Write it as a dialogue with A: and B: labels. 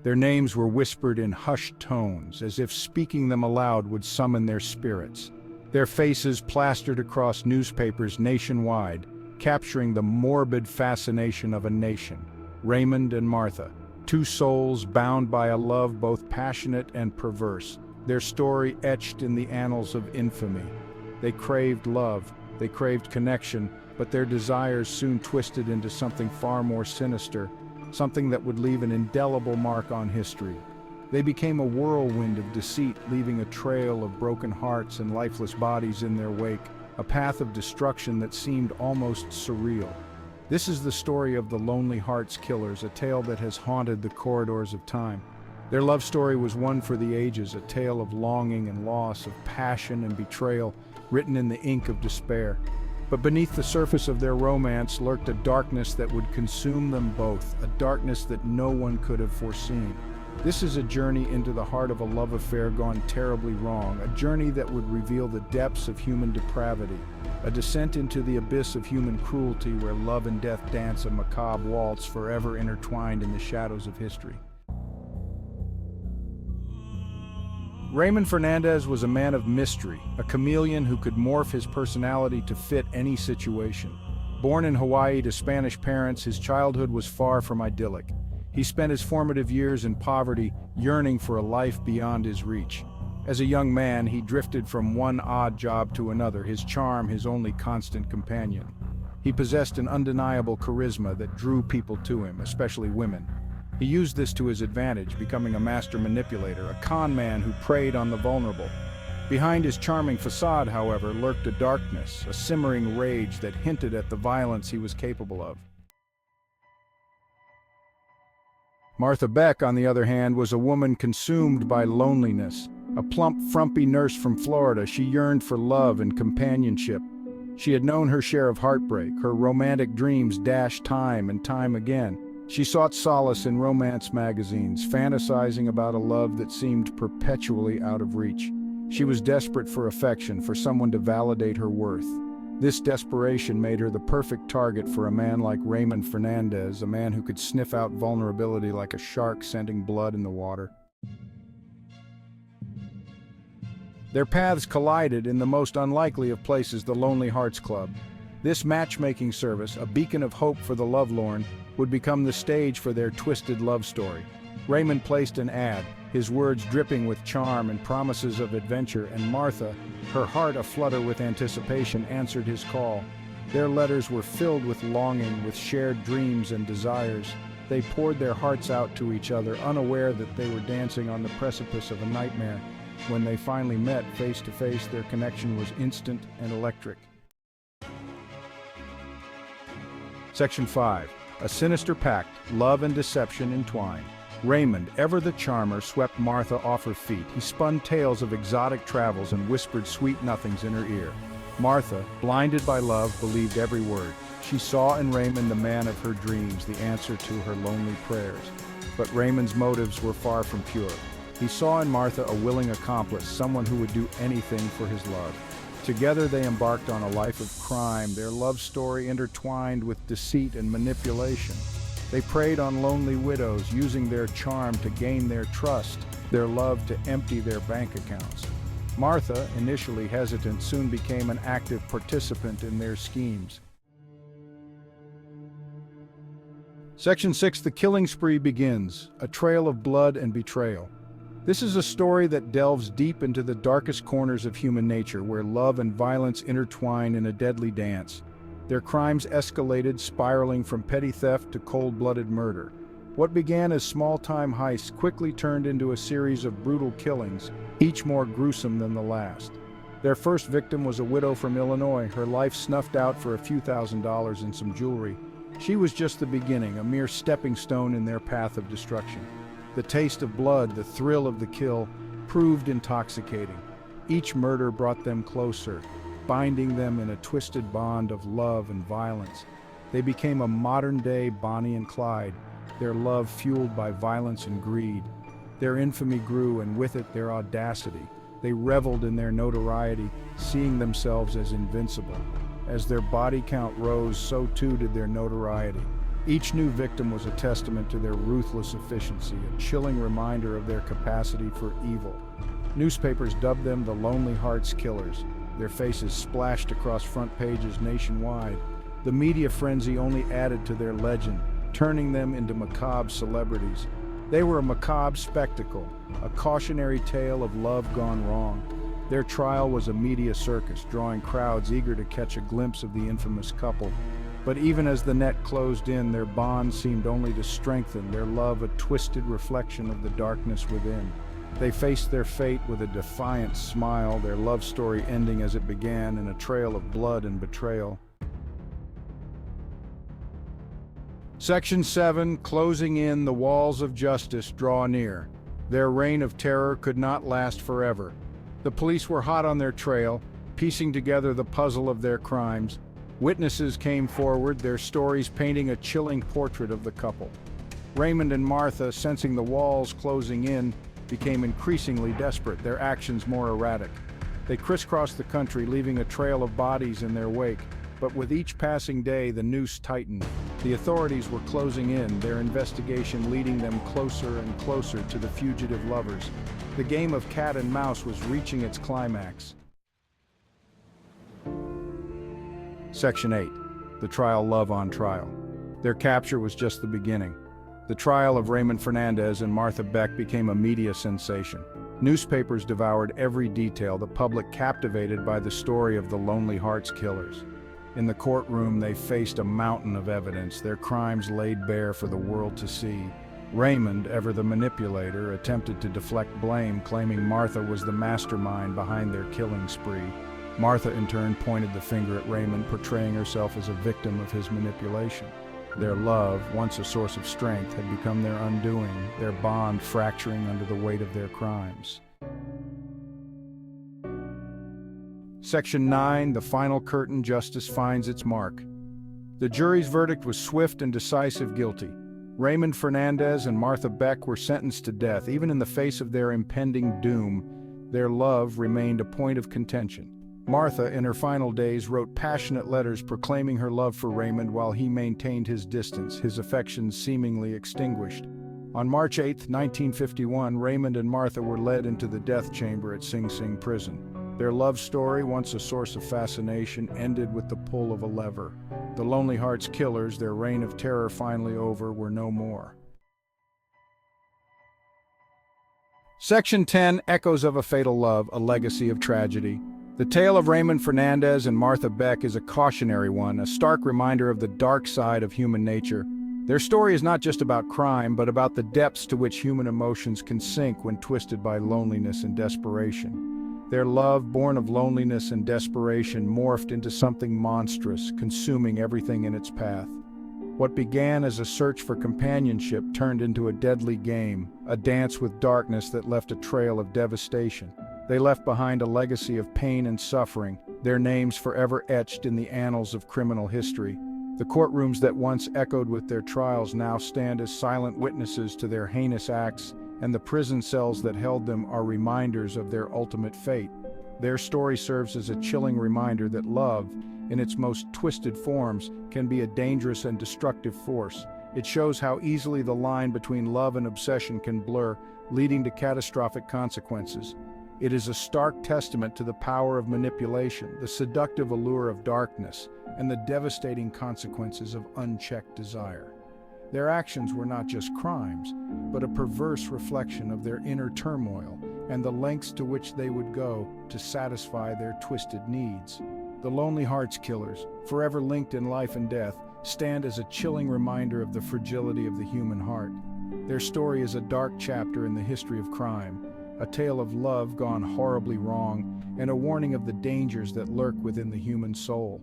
A: Their names were whispered in hushed tones, as if speaking them aloud would summon their spirits. Their faces plastered across newspapers nationwide, capturing the morbid fascination of a nation. Raymond and Martha, two souls bound by a love both passionate and perverse, their story etched in the annals of infamy. They craved love, they craved connection, but their desires soon twisted into something far more sinister, something that would leave an indelible mark on history. They became a whirlwind of deceit, leaving a trail of broken hearts and lifeless bodies in their wake, a path of destruction that seemed almost surreal. This is the story of the Lonely Hearts Killers, a tale that has haunted the corridors of time. Their love story was one for the ages, a tale of longing and loss, of passion and betrayal, written in the ink of despair. But beneath the surface of their romance lurked a darkness that would consume them both, a darkness that no one could have foreseen. This is a journey into the heart of a love affair gone terribly wrong, a journey that would reveal the depths of human depravity, a descent into the abyss of human cruelty where love and death dance a macabre waltz forever intertwined in the shadows of history. Raymond Fernandez was a man of mystery, a chameleon who could morph his personality to fit any situation. Born in Hawaii to Spanish parents, his childhood was far from idyllic. He spent his formative years in poverty, yearning for a life beyond his reach. As a young man, he drifted from one odd job to another, his charm his only constant companion. He possessed an undeniable charisma that drew people to him, especially women. He used this to his advantage, becoming a master manipulator, a con man who preyed on the vulnerable. Behind his charming facade, however, lurked a darkness, a simmering rage that hinted at the violence he was capable of. Martha Beck, on the other hand, was a woman consumed by loneliness. A plump, frumpy nurse from Florida, she yearned for love and companionship. She had known her share of heartbreak, her romantic dreams dashed time and time again. She sought solace in romance magazines, fantasizing about a love that seemed perpetually out of reach. She was desperate for affection, for someone to validate her worth. This desperation made her the perfect target for a man like Raymond Fernandez, a man who could sniff out vulnerability like a shark scenting blood in the water. Their paths collided in the most unlikely of places, the Lonely Hearts Club. This matchmaking service, a beacon of hope for the lovelorn, would become the stage for their twisted love story. Raymond placed an ad, his words dripping with charm and promises of adventure, and Martha, her heart aflutter with anticipation, answered his call. Their letters were filled with longing, with shared dreams and desires. They poured their hearts out to each other, unaware that they were dancing on the precipice of a nightmare. When they finally met face to face, their connection was instant and electric. Section 5. A sinister pact, love and deception entwined. Raymond, ever the charmer, swept Martha off her feet. He spun tales of exotic travels and whispered sweet nothings in her ear. Martha, blinded by love, believed every word. She saw in Raymond the man of her dreams, the answer to her lonely prayers. But Raymond's motives were far from pure. He saw in Martha a willing accomplice, someone who would do anything for his love. Together they embarked on a life of crime, their love story intertwined with deceit and manipulation. They preyed on lonely widows, using their charm to gain their trust, their love to empty their bank accounts. Martha, initially hesitant, soon became an active participant in their schemes. Section 6. The killing spree begins, a trail of blood and betrayal. This is a story that delves deep into the darkest corners of human nature, where love and violence intertwine in a deadly dance. Their crimes escalated, spiraling from petty theft to cold-blooded murder. What began as small-time heists quickly turned into a series of brutal killings, each more gruesome than the last. Their first victim was a widow from Illinois, her life snuffed out for a few $1,000s and some jewelry. She was just the beginning, a mere stepping stone in their path of destruction. The taste of blood, the thrill of the kill, proved intoxicating. Each murder brought them closer, binding them in a twisted bond of love and violence. They became a modern-day Bonnie and Clyde, their love fueled by violence and greed. Their infamy grew, and with it their audacity. They reveled in their notoriety, seeing themselves as invincible. As their body count rose, so too did their notoriety. Each new victim was a testament to their ruthless efficiency, a chilling reminder of their capacity for evil. Newspapers dubbed them the Lonely Hearts Killers, their faces splashed across front pages nationwide. The media frenzy only added to their legend, turning them into macabre celebrities. They were a macabre spectacle, a cautionary tale of love gone wrong. Their trial was a media circus, drawing crowds eager to catch a glimpse of the infamous couple. But even as the net closed in, their bond seemed only to strengthen, their love a twisted reflection of the darkness within. They faced their fate with a defiant smile, their love story ending as it began in a trail of blood and betrayal. Section 7, closing in, the walls of justice draw near. Their reign of terror could not last forever. The police were hot on their trail, piecing together the puzzle of their crimes. Witnesses came forward, their stories painting a chilling portrait of the couple. Raymond and Martha, sensing the walls closing in, became increasingly desperate, their actions more erratic. They crisscrossed the country, leaving a trail of bodies in their wake. But with each passing day, the noose tightened. The authorities were closing in, their investigation leading them closer and closer to the fugitive lovers. The game of cat and mouse was reaching its climax. Section 8. The trial love on trial. Their capture was just the beginning. The trial of Raymond Fernandez and Martha Beck became a media sensation. Newspapers devoured every detail, the public captivated by the story of the Lonely Hearts Killers. In the courtroom, they faced a mountain of evidence, their crimes laid bare for the world to see. Raymond, ever the manipulator, attempted to deflect blame, claiming Martha was the mastermind behind their killing spree. Martha, in turn, pointed the finger at Raymond, portraying herself as a victim of his manipulation. Their love, once a source of strength, had become their undoing, their bond fracturing under the weight of their crimes. Section 9, the final curtain, justice finds its mark. The jury's verdict was swift and decisive: guilty. Raymond Fernandez and Martha Beck were sentenced to death. Even in the face of their impending doom, their love remained a point of contention. Martha, in her final days, wrote passionate letters proclaiming her love for Raymond while he maintained his distance, his affections seemingly extinguished. On March 8, 1951, Raymond and Martha were led into the death chamber at Sing Sing prison. Their love story, once a source of fascination, ended with the pull of a lever. The Lonely Hearts Killers, their reign of terror finally over, were no more. Section 10, Echoes of a Fatal Love, a Legacy of Tragedy. The tale of Raymond Fernandez and Martha Beck is a cautionary one, a stark reminder of the dark side of human nature. Their story is not just about crime, but about the depths to which human emotions can sink when twisted by loneliness and desperation. Their love, born of loneliness and desperation, morphed into something monstrous, consuming everything in its path. What began as a search for companionship turned into a deadly game, a dance with darkness that left a trail of devastation. They left behind a legacy of pain and suffering, their names forever etched in the annals of criminal history. The courtrooms that once echoed with their trials now stand as silent witnesses to their heinous acts, and the prison cells that held them are reminders of their ultimate fate. Their story serves as a chilling reminder that love, in its most twisted forms, can be a dangerous and destructive force. It shows how easily the line between love and obsession can blur, leading to catastrophic consequences. It is a stark testament to the power of manipulation, the seductive allure of darkness, and the devastating consequences of unchecked desire. Their actions were not just crimes, but a perverse reflection of their inner turmoil and the lengths to which they would go to satisfy their twisted needs. The Lonely Hearts Killers, forever linked in life and death, stand as a chilling reminder of the fragility of the human heart. Their story is a dark chapter in the history of crime, a tale of love gone horribly wrong, and a warning of the dangers that lurk within the human soul.